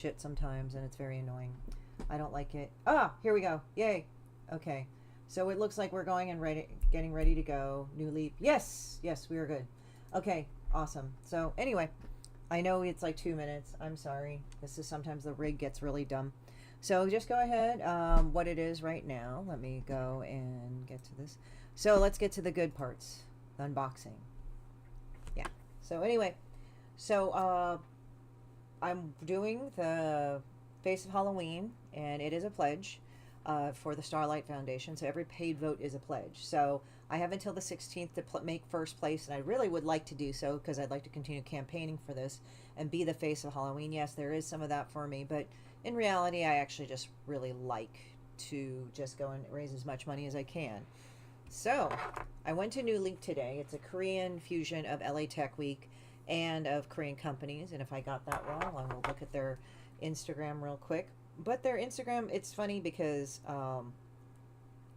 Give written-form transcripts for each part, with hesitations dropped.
shit sometimes, and it's very annoying. I don't like it. Ah, here we go. Yay. Okay. So it looks like we're going and getting ready to go. New leap. Yes. Yes, we are good. Okay. Awesome. So anyway, I know it's like 2 minutes. I'm sorry. This is sometimes the rig gets really dumb. So just go ahead. What it is right now. Let me go and get to this. So let's get to the good parts. The unboxing. Yeah. So anyway, so I'm doing the Face of Halloween, and it is a pledge for the Starlight Foundation. So every paid vote is a pledge. So I have until the 16th to make first place, and I really would like to do so because I'd like to continue campaigning for this and be the Face of Halloween. Yes, there is some of that for me, but in reality, I actually just really like to just go and raise as much money as I can. So I went to New Leap today. It's a Korean fusion of LA Tech Week and of Korean companies. And if I got that wrong, I will look at their Instagram real quick. But their Instagram, it's funny because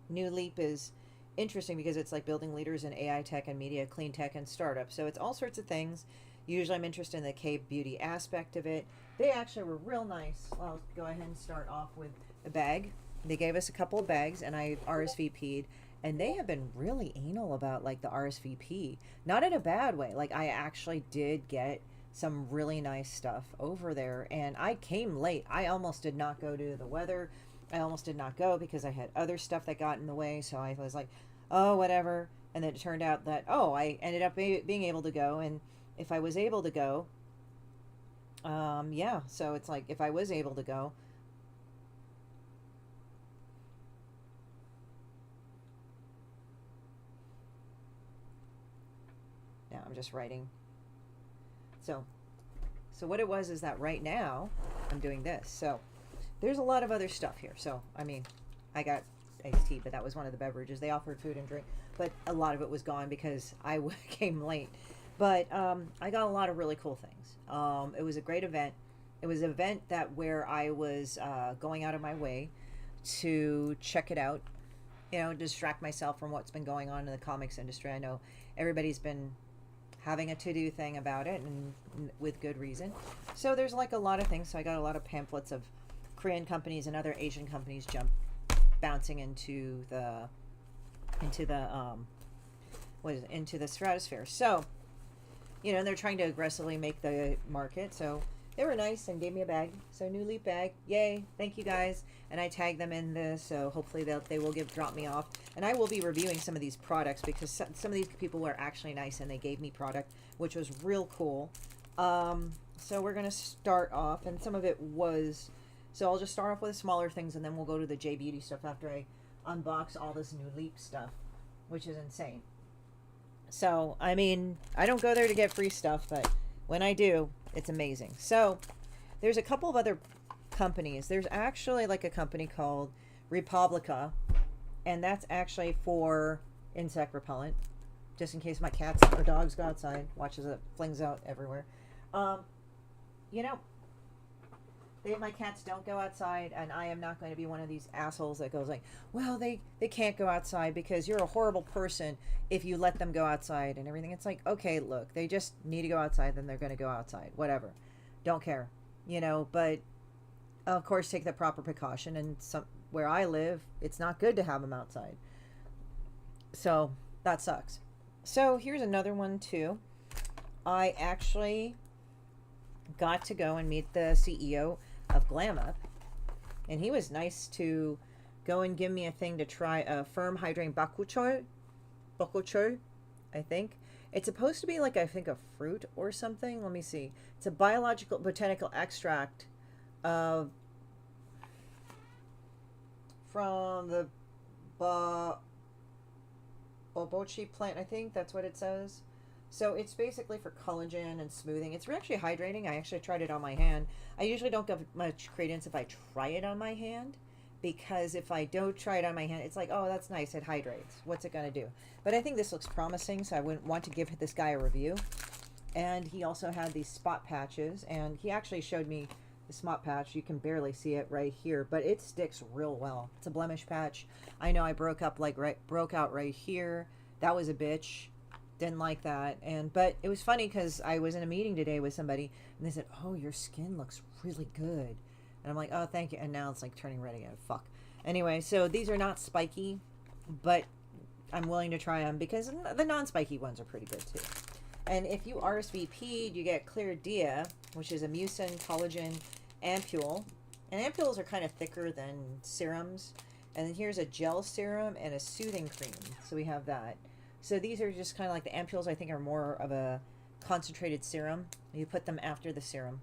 New Leap is interesting because it's like building leaders in AI tech and media, clean tech and startups. So it's all sorts of things. Usually I'm interested in the K-beauty aspect of it. They actually were real nice. I'll go ahead and start off with a bag. They gave us a couple of bags, and I RSVP'd. And they have been really anal about like the RSVP. Not in a bad way. Like I actually did get some really nice stuff over there, and I came late. I almost did not go due to the weather. I almost did not go because I had other stuff that got in the way. So I was like, oh, whatever. And then it turned out that, oh, I ended up being able to go. And if I was able to go, yeah. So it's like if I was able to go, now I'm just writing. So what it was is that right now I'm doing this. So there's a lot of other stuff here. So, I mean, I got iced tea, but that was one of the beverages. They offered food and drink, but a lot of it was gone because I came late. But I got a lot of really cool things. It was a great event. It was an event that where I was going out of my way to check it out, you know, distract myself from what's been going on in the comics industry. I know everybody's been having a to-do thing about it, and with good reason. So there's like a lot of things. So I got a lot of pamphlets of Korean companies and other Asian companies bouncing into the into the stratosphere. So, you know, they're trying to aggressively make the market. So they were nice and gave me a bag. So New Leap bag, yay! Thank you guys. And I tagged them in this, so hopefully they will drop me off. And I will be reviewing some of these products because some of these people were actually nice and they gave me product, which was real cool. So we're gonna start off, and some of it was. So I'll just start off with the smaller things, and then we'll go to the J Beauty stuff after I unbox all this New Leap stuff, which is insane. So I mean, I don't go there to get free stuff, but when I do, it's amazing. So there's a couple of other companies. There's actually like a company called Republica, and that's actually for insect repellent, just in case my cats or dogs go outside. Watches it flings out everywhere. You know, my cats don't go outside, and I am not going to be one of these assholes that goes like, well, they can't go outside because you're a horrible person if you let them go outside and everything. It's like, okay, look, they just need to go outside, then they're going to go outside. Whatever. Don't care. You know, but of course take the proper precaution, and where I live, it's not good to have them outside. So that sucks. So here's another one too. I actually got to go and meet the CEO of Glam Up, and he was nice to go and give me a thing to try, a firm hydrating bakucho, I think. It's supposed to be like, I think, a fruit or something. Let me see. It's a biological botanical extract of from the bobochi plant, I think that's what it says. So it's basically for collagen and smoothing. It's actually hydrating. I actually tried it on my hand. I usually don't give much credence if I try it on my hand, because if I don't try it on my hand, it's like, oh, that's nice, it hydrates. What's it going to do? But I think this looks promising, so I wouldn't want to give this guy a review. And he also had these spot patches, and he actually showed me the spot patch. You can barely see it right here, but it sticks real well. It's a blemish patch. I know I broke out right here. That was a bitch. Didn't like that. But it was funny because I was in a meeting today with somebody and they said, "Oh, your skin looks really good." And I'm like, "Oh, thank you." And now it's like turning red again. Fuck. Anyway, so these are not spiky, but I'm willing to try them because the non-spiky ones are pretty good too. And if you RSVPed, you get Clear Dia, which is a mucin collagen ampule. And ampules are kind of thicker than serums. And then here's a gel serum and a soothing cream. So we have that. So these are just kind of like the ampules, I think, are more of a concentrated serum. You put them after the serum.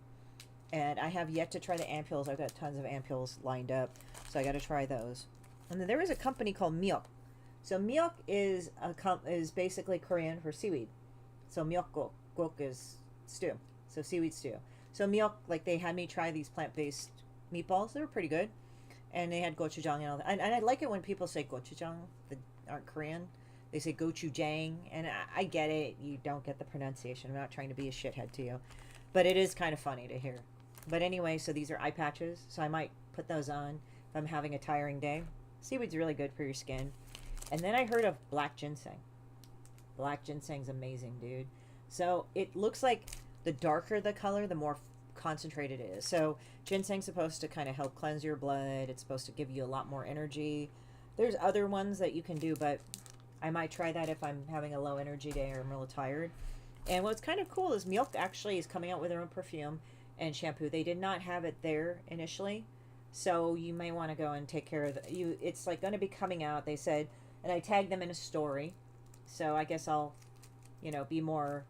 And I have yet to try the ampules. I've got tons of ampules lined up. So I got to try those. And then there is a company called Myeok. So Myeok is basically Korean for seaweed. So myeokguk. Guk is stew. So seaweed stew. So Myeok, like they had me try these plant-based meatballs. They were pretty good. And they had gochujang and all that. And I like it when people say gochujang that aren't Korean. They say gochujang. And I get it. You don't get the pronunciation. I'm not trying to be a shithead to you. But it is kind of funny to hear. But anyway, so these are eye patches. So I might put those on if I'm having a tiring day. Seaweed's really good for your skin. And then I heard of black ginseng. Black ginseng's amazing, dude. So it looks like the darker the color, the more concentrated it is. So ginseng's supposed to kind of help cleanse your blood. It's supposed to give you a lot more energy. There's other ones that you can do, but I might try that if I'm having a low energy day or I'm really tired. And what's kind of cool is Myeok actually is coming out with their own perfume and shampoo. They did not have it there initially. So you may want to go and take care of it. It's like going to be coming out, they said, and I tagged them in a story. So I guess I'll, be more.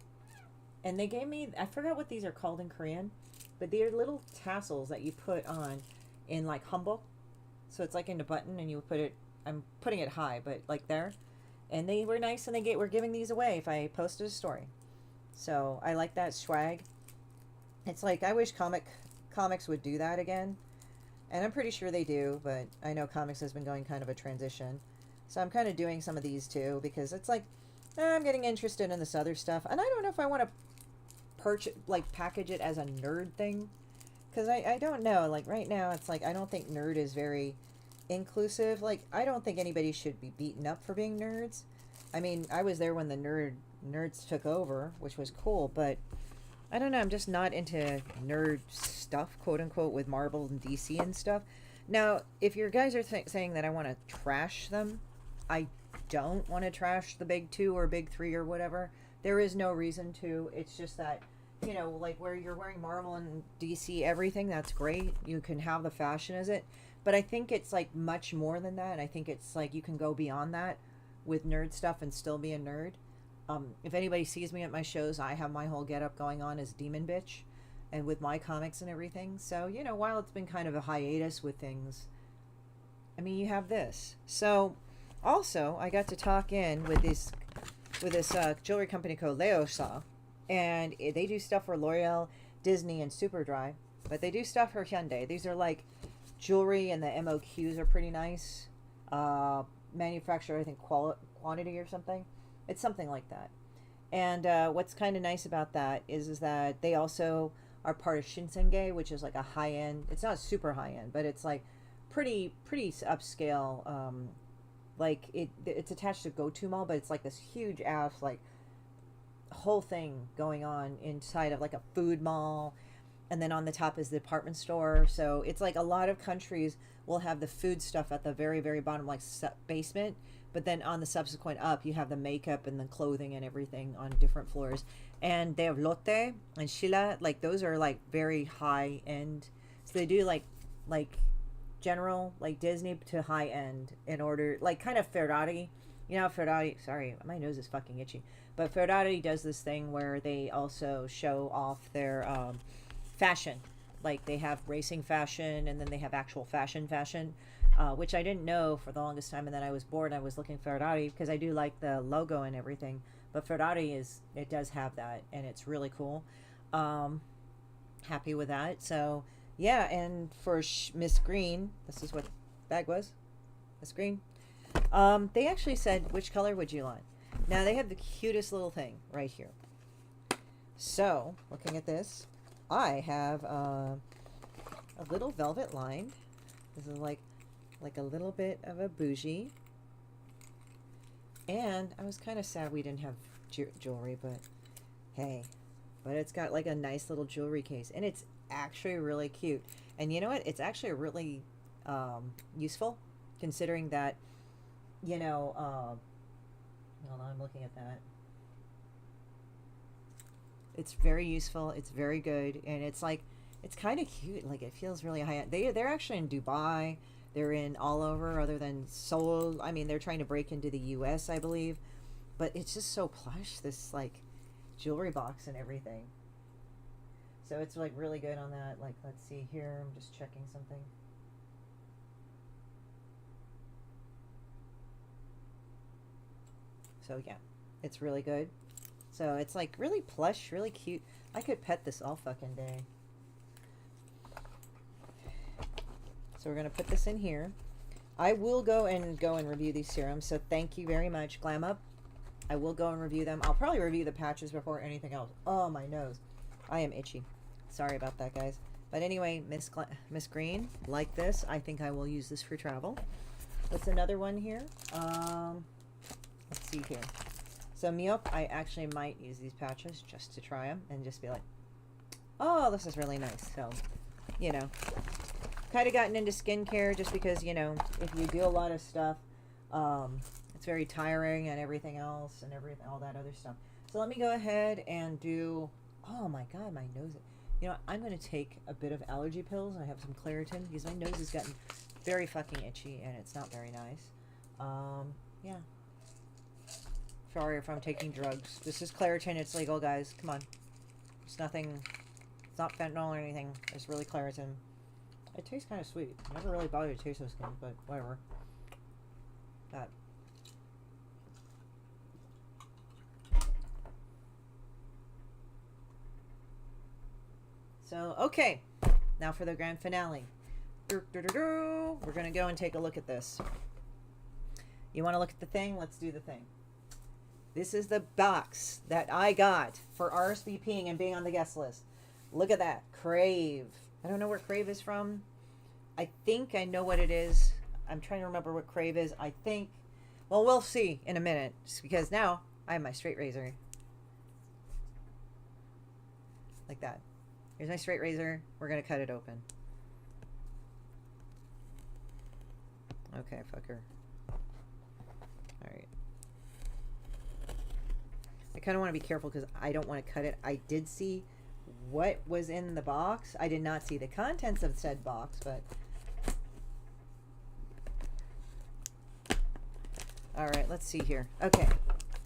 And they gave me, I forgot what these are called in Korean, but they're little tassels that you put on in like hanbok. So it's like in the button and you put it, I'm putting it high, but like there. And they were nice and we're giving these away if I posted a story. So I like that swag. It's like, I wish comics would do that again. And I'm pretty sure they do, but I know comics has been going kind of a transition. So I'm kind of doing some of these too, because it's like, I'm getting interested in this other stuff. And I don't know if I want to package it as a nerd thing. Because I don't know, like right now it's like, I don't think nerd is very inclusive. Like, I don't think anybody should be beaten up for being nerds. I mean, I was there when the nerds took over, which was cool, but I don't know, I'm just not into nerd stuff, quote unquote, with Marvel and DC and stuff. Now, if your guys are saying that I want to trash them, I don't want to trash the big two or big three or whatever. There is no reason to. It's just that, like where you're wearing Marvel and DC, everything, that's great. You can have the fashion as it. But I think it's like much more than that. And I think it's like you can go beyond that with nerd stuff and still be a nerd. If anybody sees me at my shows, I have my whole getup going on as Demon Bitch and with my comics and everything. So, while it's been kind of a hiatus with things, I mean, you have this. So, also, I got to talk in with this jewelry company called Leosa, and they do stuff for L'Oreal, Disney, and Superdry, but they do stuff for Hyundai. These are like jewelry, and the MOQs are pretty nice. Manufacturer, I think, quantity or something. It's something like that. And what's kind of nice about that is that they also are part of Shinsegae, which is like a high-end. It's not super high-end, but it's like pretty upscale. Like it's attached to Go To Mall, but it's like this huge ass like whole thing going on inside of like a food mall, and then on the top is the department store. So it's like a lot of countries will have the food stuff at the very, very bottom, like basement, but then on the subsequent up you have the makeup and the clothing and everything on different floors. And they have Lotte and Sheila, like those are like very high end. So they do like general, like Disney to high end, in order, like kind of Ferrari. Ferrari, sorry, my nose is fucking itchy, but Ferrari does this thing where they also show off their fashion. Like they have racing fashion, and then they have actual fashion, which I didn't know for the longest time. And then I was bored, I was looking Ferrari because I do like the logo and everything, but Ferrari it does have that, and it's really cool. Happy with that. So yeah, and for Miss Green, this is what the bag was. Miss Green. They actually said, which color would you like? Now, they have the cutest little thing right here. So, looking at this, I have a little velvet lined. This is like a little bit of a bougie. And I was kind of sad we didn't have jewelry, but hey. But it's got like a nice little jewelry case, and it's actually really cute. And you know what? It's actually really useful, considering that, you know, hold on, I'm looking at that. It's very useful. It's very good, and it's like, it's kind of cute. Like, it feels really high end. They're actually in Dubai. They're in all over, other than Seoul. I mean, they're trying to break into the U.S., I believe. But it's just so plush, this like jewelry box and everything. So it's like really good on that. Like, let's see here. I'm just checking something. So yeah, it's really good. So it's like really plush, really cute. I could pet this all fucking day. So we're gonna put this in here. I will go and review these serums. So thank you very much, Glam Up. I will go and review them. I'll probably review the patches before anything else. Oh, my nose. I am itchy. Sorry about that, guys. But anyway, Miss Green, like this. I think I will use this for travel. What's another one here? Let's see here. So Milk, I actually might use these patches just to try them and just be like, oh, this is really nice. So, you know, kind of gotten into skincare just because, you know, if you do a lot of stuff, it's very tiring and everything else and everything, all that other stuff. So let me go ahead and do, oh my God, my nose. You know, I'm going to take a bit of allergy pills. I have some Claritin because my nose has gotten very fucking itchy and it's not very nice. Yeah. Sorry if I'm taking drugs. This is Claritin. It's legal, guys. Come on. It's nothing. It's not fentanyl or anything. It's really Claritin. It tastes kind of sweet. Never really bothered to taste those things, but whatever. That. So, okay. Now for the grand finale. We're going to go and take a look at this. You want to look at the thing? Let's do the thing. This is the box that I got for RSVPing and being on the guest list. Look at that. Crave. I don't know where Crave is from. I think I know what it is. I'm trying to remember what Crave is. I think, well, we'll see in a minute. Just because now I have my straight razor. Like that. Here's my straight razor. We're going to cut it open. Okay, fucker. Alright. I kind of want to be careful because I don't want to cut it. I did see what was in the box. I did not see the contents of said box, but... Alright, let's see here. Okay.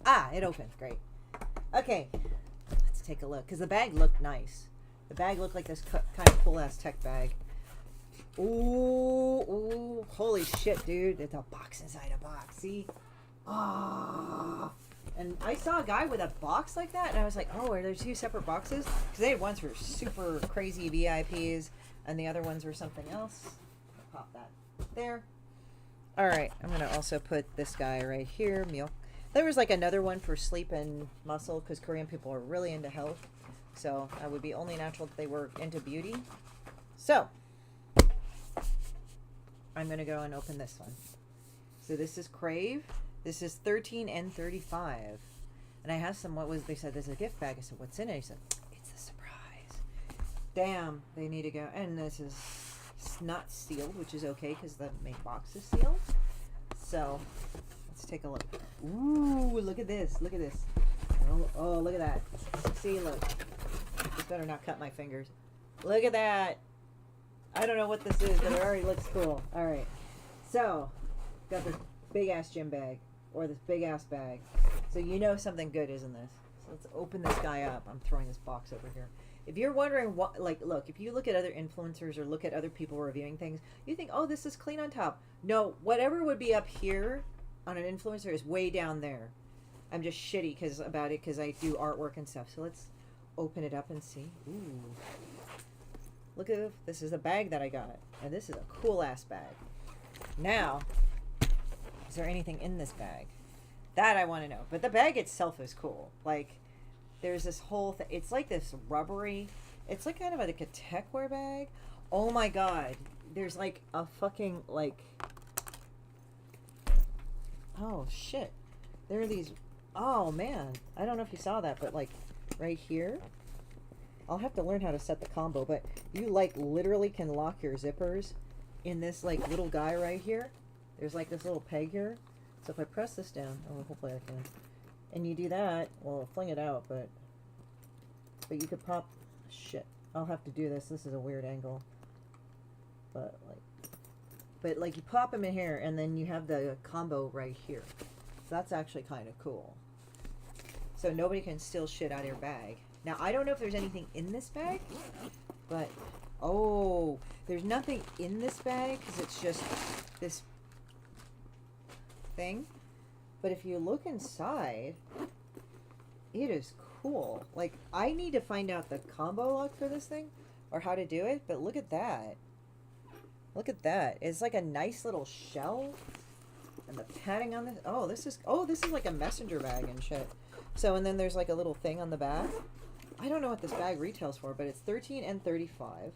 Ah, it opened. Great. Okay. Let's take a look. Because the bag looked nice. The bag looked like this kind of cool-ass tech bag. Ooh, ooh. Holy shit, dude. It's a box inside a box. See? Ah. And I saw a guy with a box like that, and I was like, oh, are there two separate boxes? Because they had ones for super crazy VIPs, and the other ones were something else. I'll pop that there. All right, I'm going to also put this guy right here, Milk. There was like another one for sleep and muscle, because Korean people are really into health. So that would be only natural that they were into beauty. So I'm going to go and open this one. So this is Crave. This is 13 and 35. And I have some, what was, they said, there's a gift bag. I said, what's in it? He said, it's a surprise. Damn, they need to go. And this is not sealed, which is okay because the main box is sealed. So let's take a look. Ooh, look at this. Look at this. Oh, look at that. See, look. This better not cut my fingers. Look at that. I don't know what this is, but it already looks cool. All right. So, got this big-ass gym bag. Or this big-ass bag. So you know something good is in this. So let's open this guy up. I'm throwing this box over here. If you're wondering what, like, look, if you look at other influencers or look at other people reviewing things, you think, oh, this is clean on top. No, whatever would be up here on an influencer is way down there. I'm just shitty about it because I do artwork and stuff. So let's open it up and see. Ooh. Look at this. Is a bag that I got. And this is a cool-ass bag. Now, is there anything in this bag? That I want to know. But the bag itself is cool. Like, there's this whole thing. It's like this rubbery. It's like kind of like a techwear bag. Oh my god. There's like a fucking, like... Oh, shit. There are these Oh man, I don't know if you saw that, but like right here, I'll have to learn how to set the combo, but you like literally can lock your zippers in this like little guy right here. There's like this little peg here. So if I press this down, oh, hopefully I can, and you do that, well, it'll fling it out, but you could pop, shit, I'll have to do this. This is a weird angle, but like you pop them in here and then you have the combo right here. So that's actually kind of cool. So nobody can steal shit out of your bag. Now, I don't know if there's anything in this bag, but, oh, there's nothing in this bag because it's just this thing. But if you look inside, it is cool. Like, I need to find out the combo lock for this thing or how to do it, but look at that. Look at that. It's like a nice little shell. And the padding on this. Oh, this is like a messenger bag and shit. So, and then there's like a little thing on the back. I don't know what this bag retails for, but it's $13 and $35.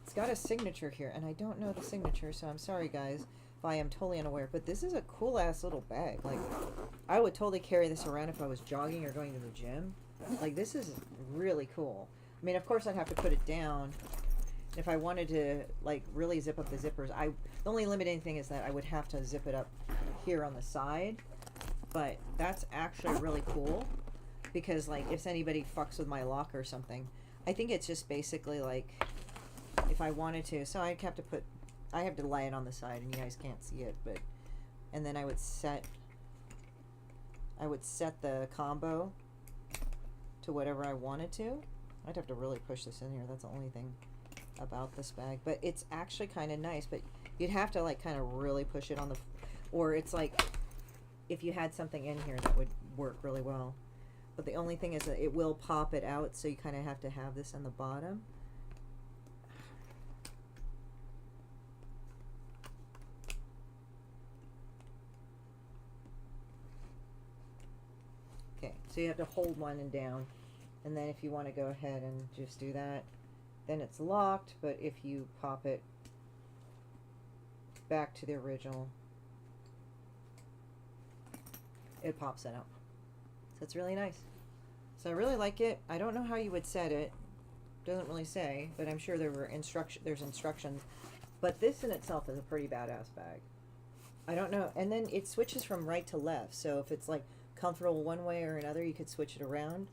It's got a signature here, and I don't know the signature, so I'm sorry, guys, if I am totally unaware. But this is a cool-ass little bag. Like, I would totally carry this around if I was jogging or going to the gym. Like, this is really cool. I mean, of course, I'd have to put it down. If I wanted to, like, really zip up the zippers, the only limiting thing is that I would have to zip it up here on the side. But that's actually really cool because, like, if anybody fucks with my lock or something, I think it's just basically, like, if I wanted to, so I have to lay it on the side and you guys can't see it, but, and then I would set the combo to whatever I wanted to. I'd have to really push this in here. That's the only thing about this bag, but it's actually kind of nice, but you'd have to like kind of really push it on the, or it's like if you had something in here that would work really well, but the only thing is that it will pop it out, so you kind of have to have this on the bottom. Okay, so you have to hold one and down, and then if you want to go ahead and just do that, then it's locked, but if you pop it back to the original, it pops it out. So it's really nice. So I really like it. I don't know how you would set it. Doesn't really say, but I'm sure there's instructions. But this in itself is a pretty badass bag. I don't know. And then it switches from right to left. So if it's like comfortable one way or another, you could switch it around.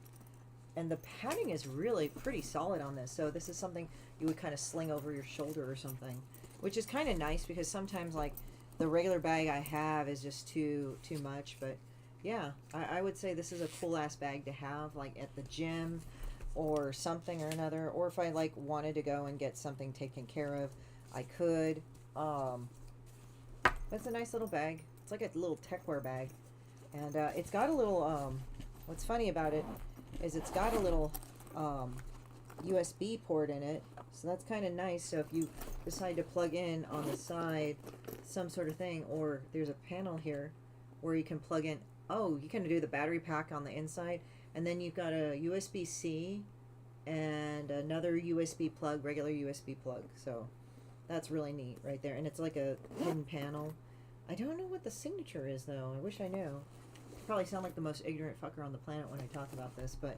And the padding is really pretty solid on this. So this is something you would kind of sling over your shoulder or something, which is kind of nice because sometimes like the regular bag I have is just too much. But yeah, I would say this is a cool ass bag to have like at the gym or something or another. Or if I like wanted to go and get something taken care of, I could. That's a nice little bag. It's like a little techwear bag. And it's got a little, what's funny about it is it's got a little USB port in it, so that's kind of nice. So if you decide to plug in on the side some sort of thing, or there's a panel here where you can plug in, oh, you can do the battery pack on the inside, and then you've got a USB-C and another USB plug, regular USB plug. So that's really neat right there, and it's like a hidden panel. I don't know what the signature is though. I wish I knew. Probably sound like the most ignorant fucker on the planet when I talk about this, but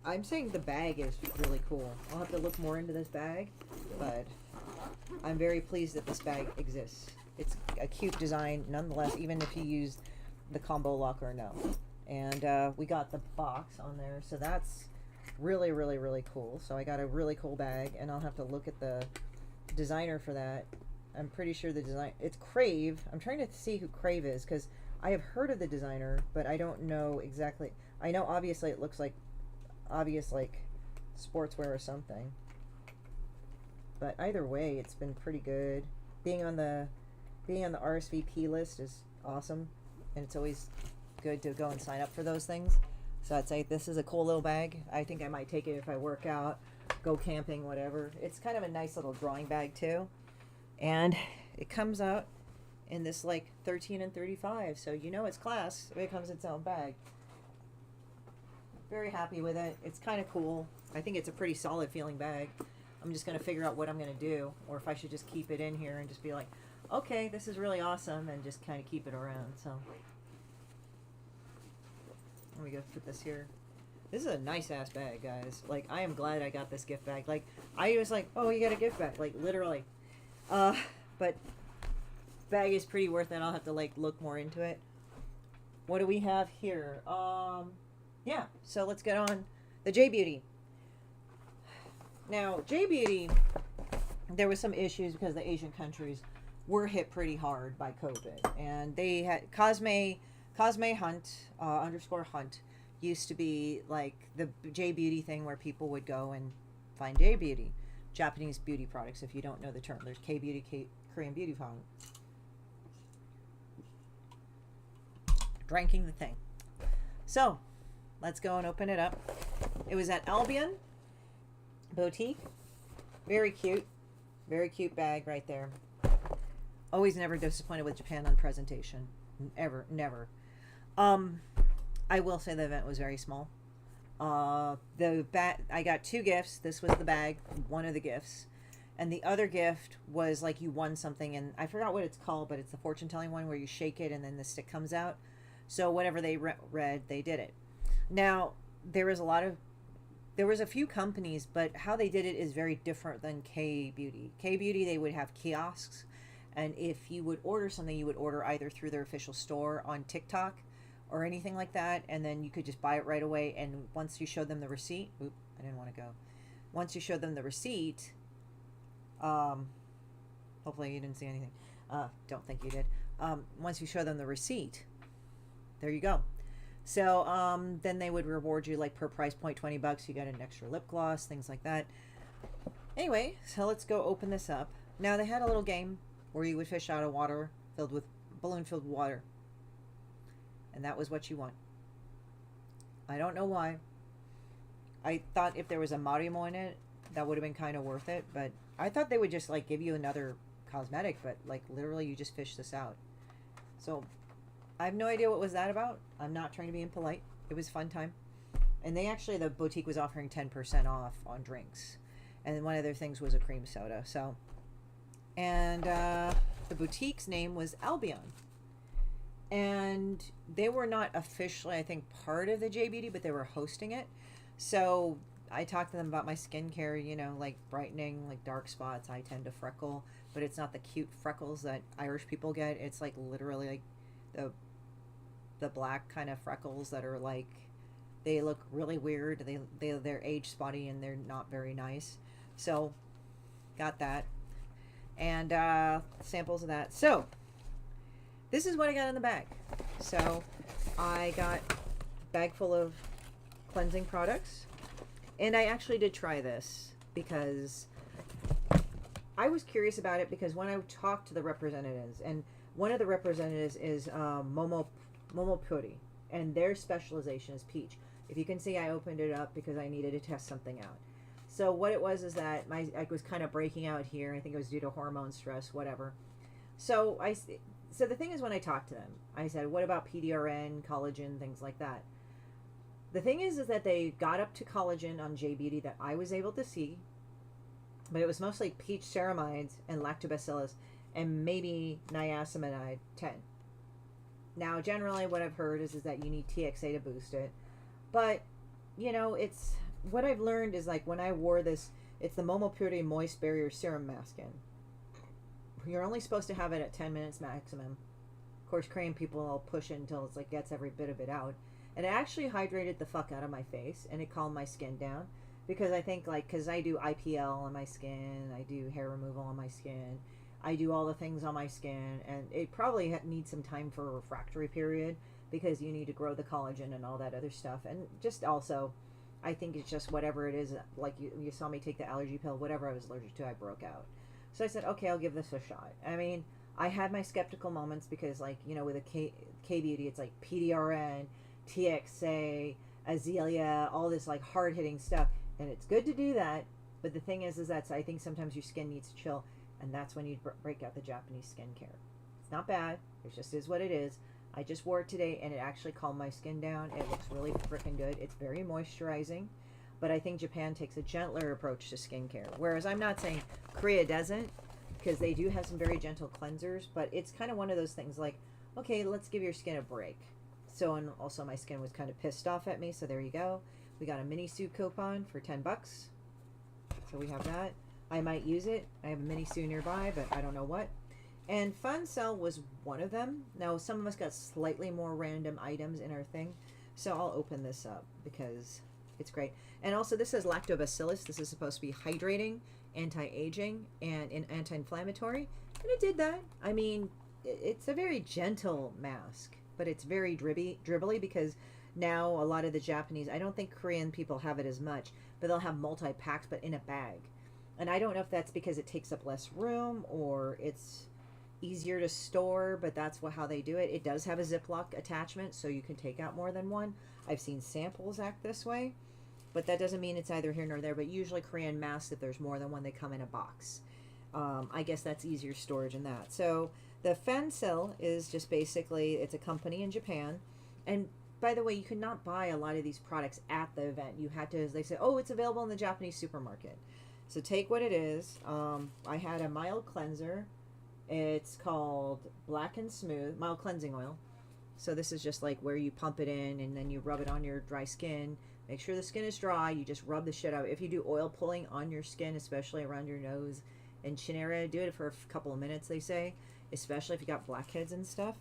I'm saying the bag is really cool. I'll have to look more into this bag, but I'm very pleased that this bag exists. It's a cute design nonetheless, even if you use the combo lock or no. And we got the box on there, so that's really, really, really cool. So I got a really cool bag, and I'll have to look at the designer for that. I'm pretty sure the design, it's Crave. I'm trying to see who Crave is, because I have heard of the designer, but I don't know exactly. I know obviously it looks like obvious like sportswear or something. But either way, it's been pretty good. Being on the RSVP list is awesome, and it's always good to go and sign up for those things. So I'd say this is a cool little bag. I think I might take it if I work out, go camping, whatever. It's kind of a nice little drawing bag too. And it comes out in this like 13 and 35, so you know it's class if it comes in its own bag. Very happy with it. It's kind of cool. I think it's a pretty solid feeling bag. I'm just going to figure out what I'm going to do, or if I should just keep it in here and just be like, okay, this is really awesome, and just kind of keep it around. So Let me go put this here. This is a nice ass bag, guys. Like, I am glad I got this gift bag. Like, I was like, oh, you got a gift bag. Like, literally. But bag is pretty worth it. I'll have to, like, look more into it. What do we have here? Yeah, so let's get on the J Beauty. Now, J Beauty, there was some issues because the Asian countries were hit pretty hard by COVID, and they had Cosme Hunt _ Hunt used to be like the J Beauty thing where people would go and find J Beauty, Japanese beauty products. If you don't know the term, there's K Beauty, Korean beauty product. Drinking the thing. So let's go and open it up. It was at Albion Boutique. Very cute bag right there. Always never disappointed with Japan on presentation. Ever, never. I will say the event was very small. I got 2 gifts. This was the bag, one of the gifts. And the other gift was like you won something, and I forgot what it's called, but it's the fortune telling one where you shake it and then the stick comes out. So whatever they read, they did it. Now, there was a few companies, but how they did it is very different than K Beauty. K Beauty, they would have kiosks, and if you would order something, you would order either through their official store on TikTok or anything like that, and then you could just buy it right away. And once you showed them the receipt, I didn't want to go. Once you showed them the receipt, hopefully you didn't see anything. Don't think you did. Once you show them the receipt, there you go. So then they would reward you like per price point $20. You got an extra lip gloss, things like that. Anyway, so let's go open this up. Now they had a little game where you would fish out of water balloon filled water, and that was what you won. I don't know why. I thought if there was a Marimo in it, that would have been kind of worth it, but I thought they would just like give you another cosmetic, but like literally you just fish this out. So I have no idea what was that about. I'm not trying to be impolite. It was a fun time. And the boutique was offering 10% off on drinks. And one of their things was a cream soda. So, and the boutique's name was Albion. And they were not officially, I think, part of the J Beauty, but they were hosting it. So I talked to them about my skincare, like brightening, like dark spots. I tend to freckle, but it's not the cute freckles that Irish people get. It's like literally like the black kind of freckles that are like, they look really weird. They're age spotty and they're not very nice. So got that, and samples of that. So this is what I got in the bag. So I got a bag full of cleansing products, and I actually did try this because I was curious about it, because when I talked to the representatives, and one of the representatives is Momo Puri, and their specialization is peach. If you can see, I opened it up because I needed to test something out. So what it was is that I was kind of breaking out here. I think it was due to hormone stress, whatever. So the thing is, when I talked to them, I said, what about PDRN, collagen, things like that? The thing is that they got up to collagen on J Beauty that I was able to see, but it was mostly peach ceramides and lactobacillus and maybe niacinamide 10. Now, generally what I've heard is that you need TXA to boost it. But, it's what I've learned is like when I wore this, it's the Momo Puri Moist Barrier Serum Mask in. You're only supposed to have it at 10 minutes maximum. Of course, Korean people will push it until it's like gets every bit of it out. And it actually hydrated the fuck out of my face, and it calmed my skin down. Because I think because I do IPL on my skin, I do hair removal on my skin, I do all the things on my skin, and it probably needs some time for a refractory period, because you need to grow the collagen and all that other stuff. And just also, I think it's just whatever it is, like you saw me take the allergy pill, whatever I was allergic to, I broke out. So I said, okay, I'll give this a shot. I mean, I had my skeptical moments because, with a K Beauty, it's like PDRN, TXA, Azalea, all this like hard-hitting stuff. And it's good to do that, but the thing is that I think sometimes your skin needs to chill, and that's when you break out the Japanese skincare. It's not bad. It just is what it is. I just wore it today, and it actually calmed my skin down. It looks really freaking good. It's very moisturizing, but I think Japan takes a gentler approach to skincare, whereas I'm not saying Korea doesn't, because they do have some very gentle cleansers, but it's kind of one of those things like, okay, let's give your skin a break. So, and also my skin was kind of pissed off at me. So there you go. We got a mini Sue coupon for 10 bucks. So we have that. I might use it. I have a mini Sue nearby, but I don't know what. And Fun Cell was one of them. Now, some of us got slightly more random items in our thing. So I'll open this up because it's great. And also this says lactobacillus. This is supposed to be hydrating, anti-aging, and anti-inflammatory. And it did that. I mean, it's a very gentle mask, but it's very dribbly because now a lot of the Japanese, I don't think Korean people have it as much, but they'll have multi-packs, but in a bag. And I don't know if that's because it takes up less room or it's easier to store, but that's how they do it. It does have a Ziploc attachment, so you can take out more than one. I've seen samples act this way, but that doesn't mean it's either here nor there. But usually Korean masks, if there's more than one, they come in a box. I guess that's easier storage in that. So the Fancel is just basically, it's a company in Japan. And by the way, you could not buy a lot of these products at the event. You had to, they say, oh, it's available in the Japanese supermarket. So take what it is. I had a mild cleanser. It's called Black and Smooth, mild cleansing oil. So this is just like where you pump it in and then you rub it on your dry skin. Make sure the skin is dry. You just rub the shit out. If you do oil pulling on your skin, especially around your nose and chin area, do it for a couple of minutes, they say, especially if you got blackheads and stuff.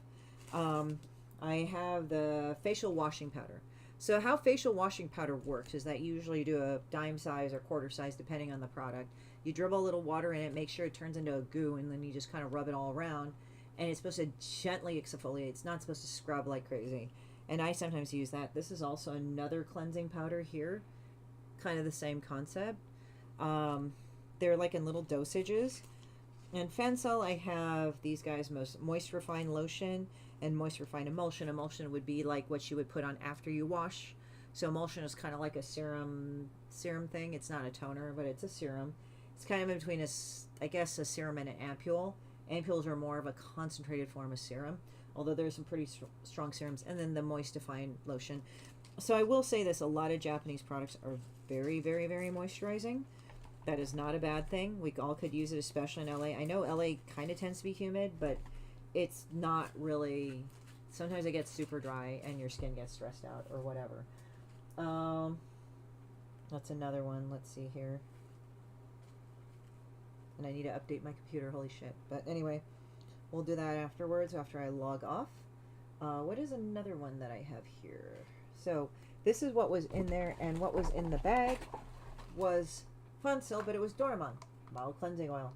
I have the facial washing powder. So how facial washing powder works is that you usually do a dime size or quarter size depending on the product. You dribble a little water in it, make sure it turns into a goo, and then you just kind of rub it all around. And it's supposed to gently exfoliate. It's not supposed to scrub like crazy. And I sometimes use that. This is also another cleansing powder here. Kind of the same concept. They're like in little dosages. And Fancel, I have these guys, Moist Refine Lotion and Moist Refine Emulsion. Emulsion would be like what you would put on after you wash. So emulsion is kind of like a serum thing. It's not a toner, but it's a serum. It's kind of in between I guess a serum and an ampule. Ampules are more of a concentrated form of serum, although there's some pretty strong serums. And then the Moistifying Lotion. So I will say this, a lot of Japanese products are very, very, very moisturizing. That is not a bad thing. We all could use it, especially in LA. I know LA kind of tends to be humid, but it's not really. Sometimes it gets super dry and your skin gets stressed out or whatever. That's another one. Let's see here. And I need to update my computer. Holy shit. But anyway, we'll do that afterwards after I log off. What is another one that I have here? So this is what was in there, and what was in the bag was Fancel, but it was Dormon mild cleansing oil.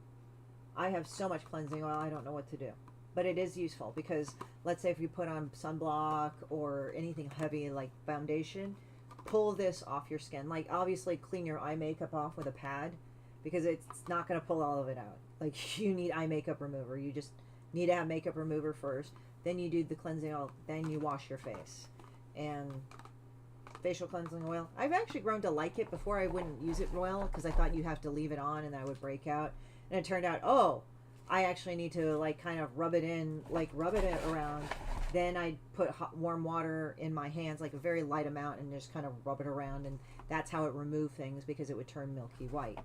I have so much cleansing oil, I don't know what to do. But it is useful because let's say if you put on sunblock or anything heavy like foundation, pull this off your skin. Like obviously clean your eye makeup off with a pad because it's not going to pull all of it out. Like you need eye makeup remover. You just need to have makeup remover first. Then you do the cleansing oil. Then you wash your face. And facial cleansing oil, I've actually grown to like it. Before I wouldn't use it royal because I thought you have to leave it on and then I would break out. And it turned out, oh, I actually need to like kind of rub it around. Then I put warm water in my hands, like a very light amount, and just kind of rub it around, and that's how it removed things because it would turn milky white.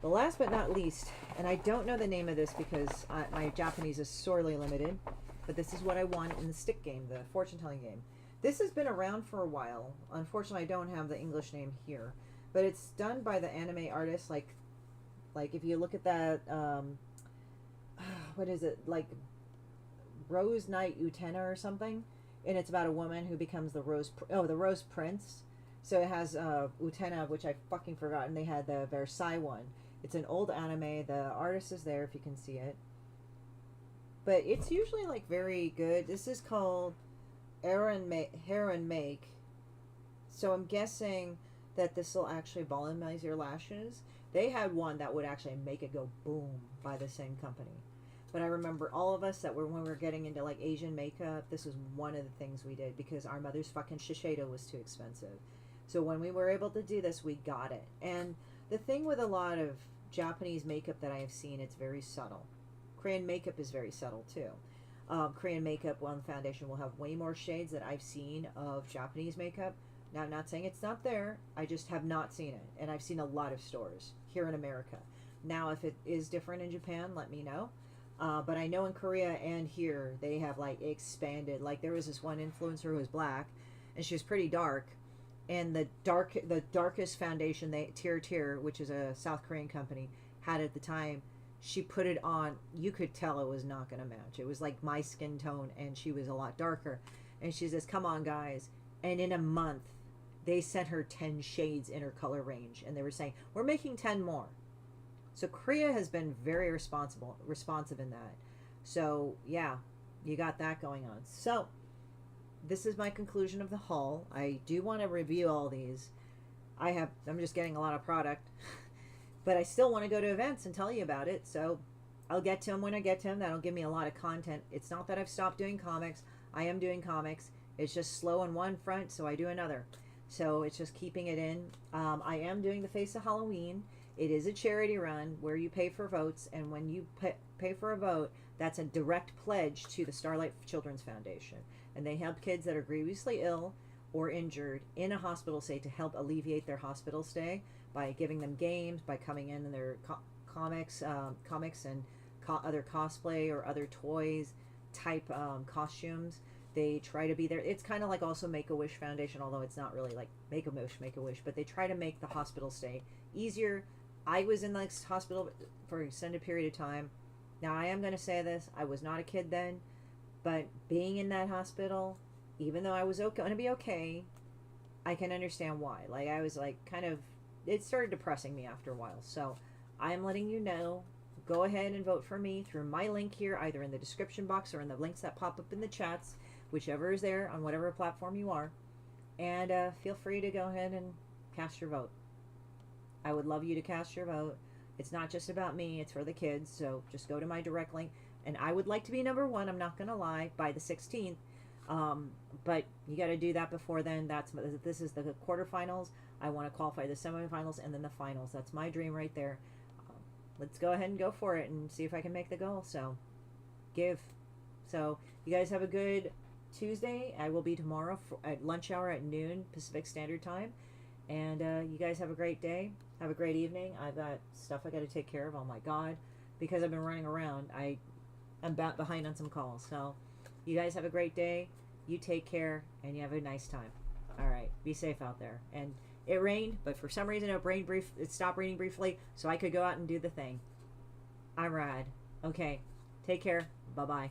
The last but not least, and I don't know the name of this because my Japanese is sorely limited, but this is what I won in the stick game, the fortune telling game. This has been around for a while. Unfortunately, I don't have the English name here, but it's done by the anime artist. Like if you look at that, what is it, like Rose Knight Utena or something, and it's about a woman who becomes the Rose Prince. So it has Utena, which I fucking forgot, and they had the Versailles one. It's an old anime. The artist is there if you can see it, but it's usually like very good. This is called Heron Make. So I'm guessing that this will actually volumize your lashes. They had one that would actually make it go boom by the same company. But I remember all of us that were, when we were getting into like Asian makeup, this was one of the things we did because our mother's fucking Shiseido was too expensive. So when we were able to do this, we got it. And the thing with a lot of Japanese makeup that I have seen, it's very subtle. Korean makeup is very subtle too. Korean makeup on foundation will have way more shades that I've seen of Japanese makeup. Now, I'm not saying it's not there. I just have not seen it. And I've seen a lot of stores here in America. Now, if it is different in Japan, let me know. But I know in Korea and here they have like expanded. Like there was this one influencer who was black, and she was pretty dark, and the darkest foundation they Tier, which is a South Korean company, had at the time. She put it on. You could tell it was not going to match. It was like my skin tone, and she was a lot darker. And she says, "Come on, guys!" And in a month, they sent her 10 shades in her color range, and they were saying, "We're making 10 more." So Korea has been very responsive in that. So yeah, you got that going on. So this is my conclusion of the haul. I do want to review all these. I'm just getting a lot of product, but I still want to go to events and tell you about it. So I'll get to them when I get to them. That'll give me a lot of content. It's not that I've stopped doing comics. I am doing comics. It's just slow on one front, so I do another. So it's just keeping it in. I am doing the Face of Halloween. It is a charity run where you pay for votes, and when you pay for a vote, that's a direct pledge to the Starlight Children's Foundation. And they help kids that are grievously ill or injured in a hospital stay to help alleviate their hospital stay by giving them games, by coming in their comics and other cosplay or other toys type costumes. They try to be there. It's kind of like also Make-A-Wish Foundation, although it's not really like Make-A-Wish, but they try to make the hospital stay easier. I was in the hospital for an extended period of time. Now, I am going to say this. I was not a kid then, but being in that hospital, even though I was going to be okay, I can understand why. Like, I was like kind of, it started depressing me after a while. So I am letting you know, go ahead and vote for me through my link here, either in the description box or in the links that pop up in the chats, whichever is there on whatever platform you are. And feel free to go ahead and cast your vote. I would love you to cast your vote. It's not just about me, it's for the kids. So just go to my direct link. And I would like to be number one, I'm not going to lie, by the 16th. But you got to do that before then. This is the quarterfinals. I want to qualify the semifinals and then the finals. That's my dream right there. Let's go ahead and go for it and see if I can make the goal. So give. So you guys have a good Tuesday. I will be tomorrow at lunch hour at noon Pacific Standard Time. And you guys have a great day. Have a great evening. I've got stuff I got to take care of. Oh my God. Because I've been running around, I'm behind on some calls. So you guys have a great day. You take care and you have a nice time. All right. Be safe out there. And it rained, but for some reason it stopped raining briefly, so I could go out and do the thing. I'm rad. Okay. Take care. Bye-bye.